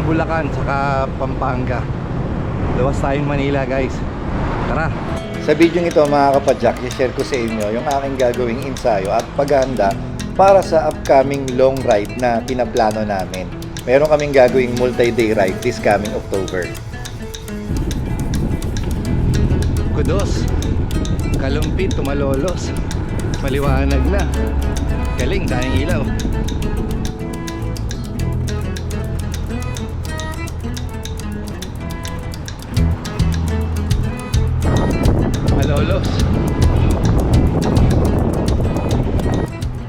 Bulacan, saka Pampanga. Luwas tayong Manila, guys. Tara! Sa video ito mga kapadyak, i-share ko sa inyo yung aking gagawing ensayo at paghahanda para sa upcoming long ride na pinaplano namin. Meron kaming gagawing multi-day ride this coming October. Kudos, kalumpit, tumalolos, maliwanag na, galing, daming ilaw. Malolos.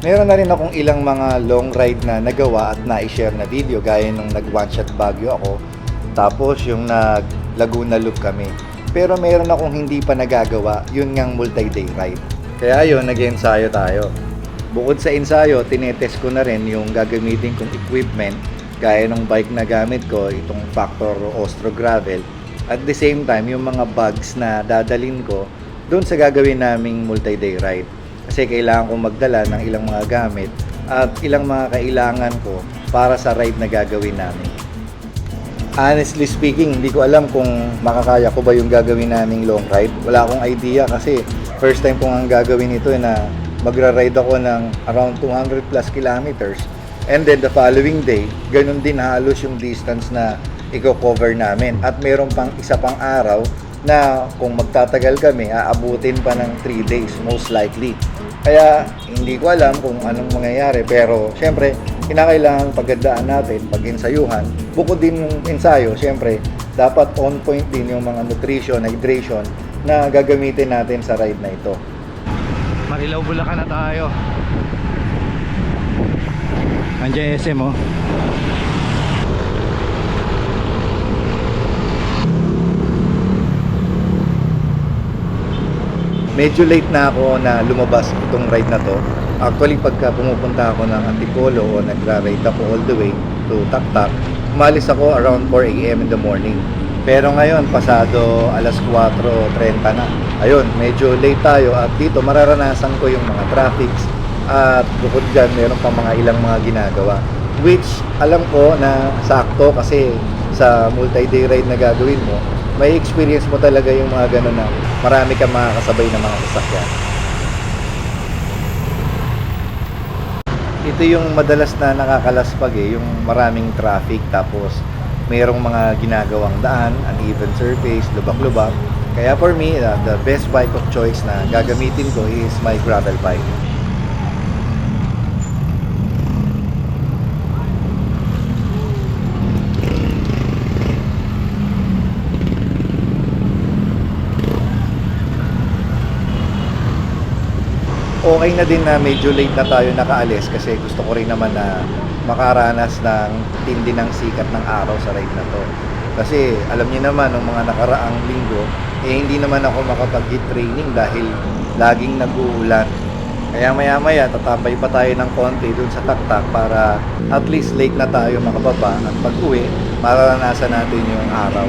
Meron na rin akong ilang mga long ride na nagawa at na-share na video gaya nung nag one shot Baguio ako, tapos yung nag Laguna Loop kami. Pero meron akong hindi pa nagagawa, yun ngang multi-day ride. Kaya yun, nag-ensayo tayo. Bukod sa ensayo, tinetest ko na rin yung gagamitin kong equipment gaya ng bike na gamit ko, itong Factor Ostro Gravel. At the same time, yung mga bags na dadalin ko doon sa gagawin naming multi-day ride. Kasi kailangan kong magdala ng ilang mga gamit at ilang mga kailangan ko para sa ride na gagawin namin. Honestly speaking, hindi ko alam kung makakaya ko ba yung gagawin naming long ride. Wala akong idea kasi first time kong ang gagawin ito na magra-ride ako ng around 200 plus kilometers. And then the following day, ganun din halos yung distance na i-cover namin. At meron pang isa pang araw na kung magtatagal kami, aabutin pa ng 3 days most likely. Kaya hindi ko alam kung anong mangyayari, pero syempre kinakailangan paghandaan natin, pag-ensayuhan. Bukod din ng ensayo, syempre dapat on point din yung mga nutrition, hydration na gagamitin natin sa ride na ito. Marilaw, Bulacan na tayo. Andiyan SM, oh. Medyo late na ako na lumabas itong ride na to. Actually, pagka pumupunta ako ng Antipolo o nagra-ride ako all the way to Taktak, umalis ako around 4 AM in the morning. Pero ngayon, pasado alas 4:30 na. Ayun, medyo late tayo at dito mararanasan ko yung mga traffics at bukod dyan, meron pa mga ilang mga ginagawa. Which, alam ko na sakto kasi sa multi-day ride na gagawin mo, may experience mo talaga yung mga gano'n na marami kang makakasabay na mga sasakyan. Ito yung madalas na nakakalaspag yung maraming traffic tapos mayroong mga ginagawang daan, uneven surface, lubak-lubak. Kaya for me, the best bike of choice na gagamitin ko is my gravel bike. Okay na din na medyo late na tayo nakaalis kasi gusto ko rin naman na makaranas ng tindi ng sikat ng araw sa ride na to. Kasi alam niyo naman, ng mga nakaraang linggo, hindi naman ako makapag-hit training dahil laging nag-uulan. Kaya maya-maya tatambay pa tayo ng konti dun sa Taktak para at least late na tayo makababa at pag-uwi, mararanasan natin yung araw.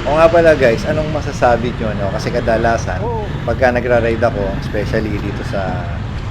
O nga pala guys, anong masasabi nyo, no? Kasi kadalasan, pagka nagra-ride ako, especially dito sa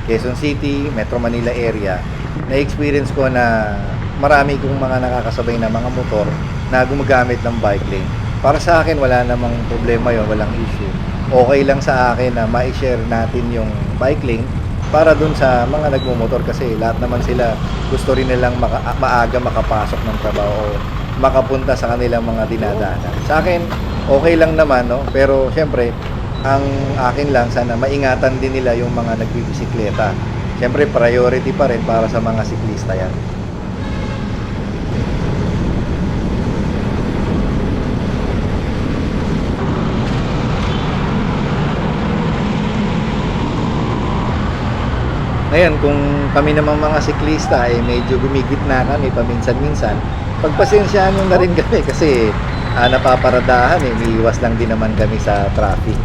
Quezon City, Metro Manila area, na-experience ko na marami kong mga nakakasabay na mga motor na gumagamit ng bike lane. Para sa akin, wala namang problema yon, walang issue. Okay lang sa akin na ma-share natin yung bike lane para dun sa mga nagmumotor kasi lahat naman sila gusto rin nilang maaga makapasok ng trabaho o makapunta sa kanilang mga dinadaanan. Sa akin, okay lang naman, no? Pero syempre, ang akin lang sana maingatan din nila yung mga nagbibisikleta. Syempre, priority pa rin para sa mga siklista yan. Ngayon, kung kami namang mga siklista medyo gumigitna kami paminsan-minsan, pagpasensyahan nyo na rin kami kasi napaparadahan umiiwas lang din naman kami sa traffic.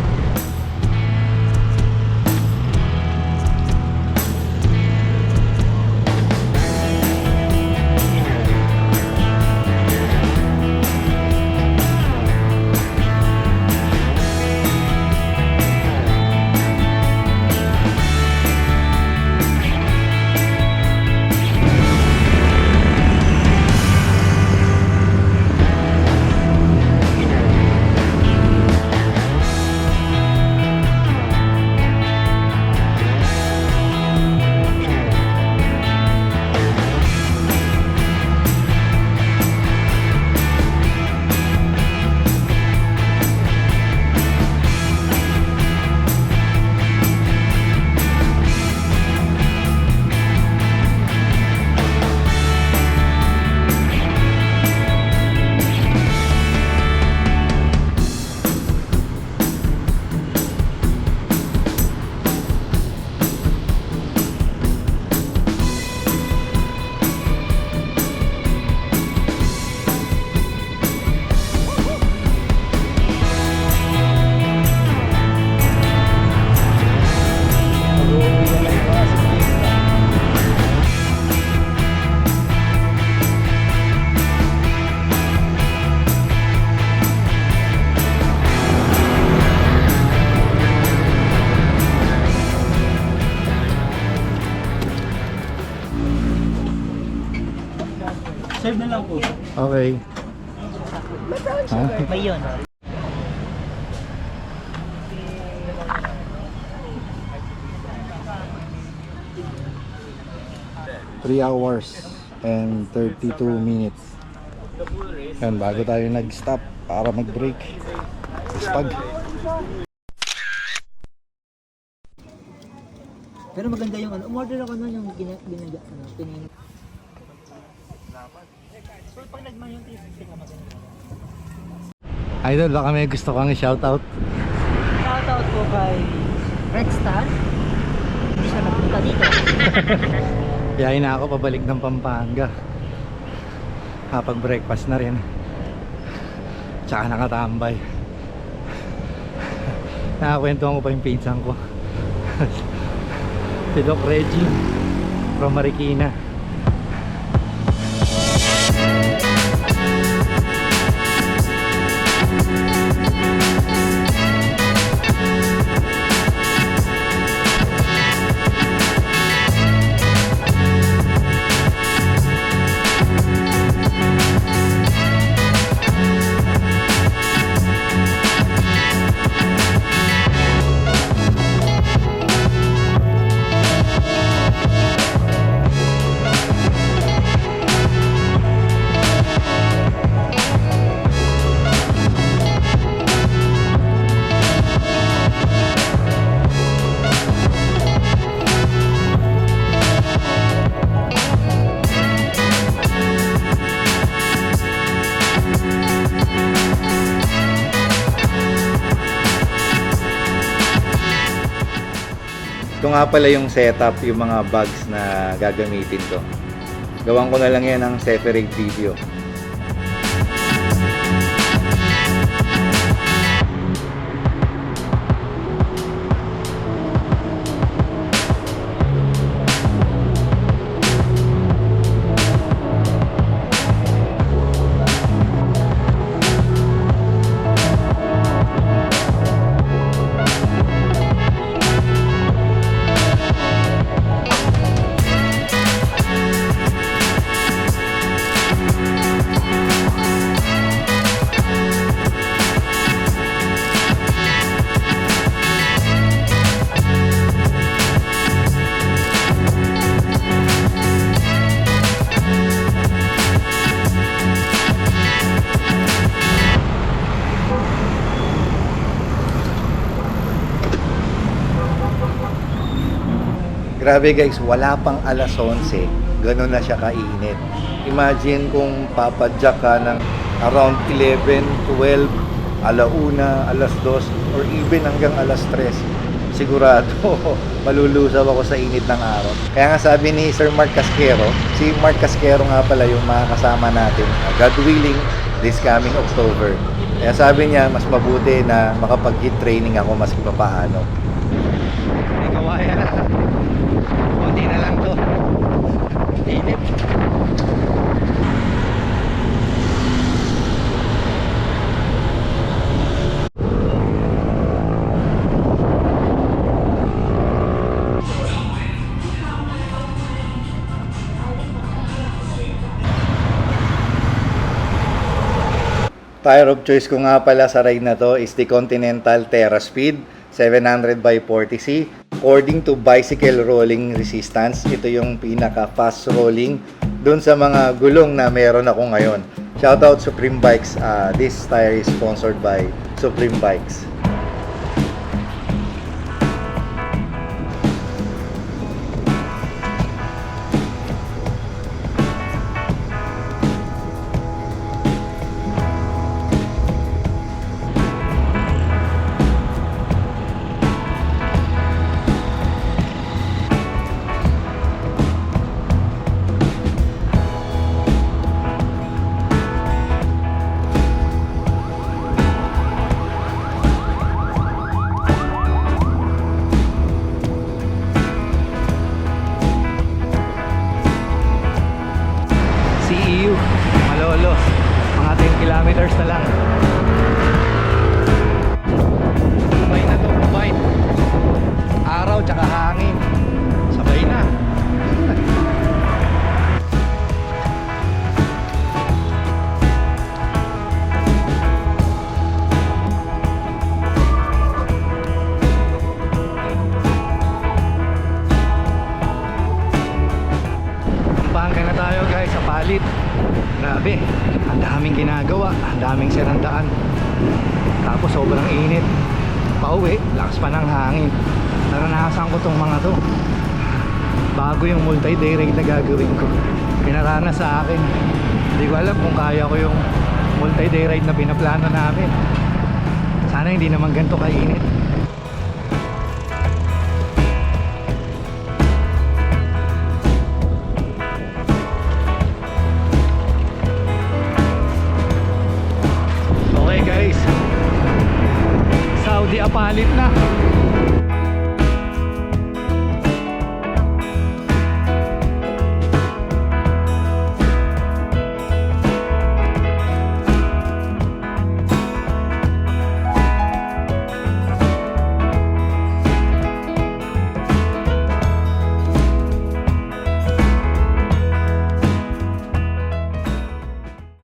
Serve na lang po. Okay. Ha? May yun. 3 hours and 32 minutes. Yan, bago tayo nag-stop para mag-break. Spag. Pero maganda yung ano. Umorder ako nun yung binagya. Pinino. So pag nagman yung tasting ka maganda. Idol, baka may gusto kang i-shoutout. Shoutout po kay Redstar. Hindi siya nagpunta dito. Yayin na ako pabalik ng Pampanga. Kapag breakfast na rin. Tsaka nakatambay. Nakakwentuhan ko pa yung pinsan ko. Si Doc Reggie from Marikina. Ito nga pala yung setup, yung mga bags na gagamitin to. Gawan ko na lang yan ng separate video. Grabe guys, wala pang alas 11, ganun na siya kainit. Imagine kung papadyak ka ng around 11, 12, alauna, alas 2, or even hanggang alas 3. Sigurado, malulusaw ako sa init ng araw. Kaya nga sabi ni Sir Mark Casquero, si Mark Casquero nga pala yung makakasama natin, God willing, this coming October. Kaya sabi niya, mas mabuti na makapag-hit training ako mas papaano. May kawayan na. Kunti na lang to. Init. Tire of choice ko nga pala sa ride na to is the Continental Terra Speed 700 by 40C. According to bicycle rolling resistance, ito yung pinaka fast rolling dun sa mga gulong na meron ako ngayon. Shoutout Supreme Bikes. This tire is sponsored by Supreme Bikes. CEU, Malolo, mga 10 kilometers na lang. Sabay na to, combine. Araw tsaka hangin. Sabay na. Apalit. Grabe, ang daming ginagawa, ang daming sinandaan. Tapos sobrang init. Pauwi, lakas pa ng hangin. Naranasan ko tong mga to bago yung multi-day ride na gagawin ko. Pinarana sa akin. Hindi ko alam kung kaya ko yung multi-day ride na pinaplano namin. Sana hindi naman ganito kainit. Okay guys, Saudi Apalit na.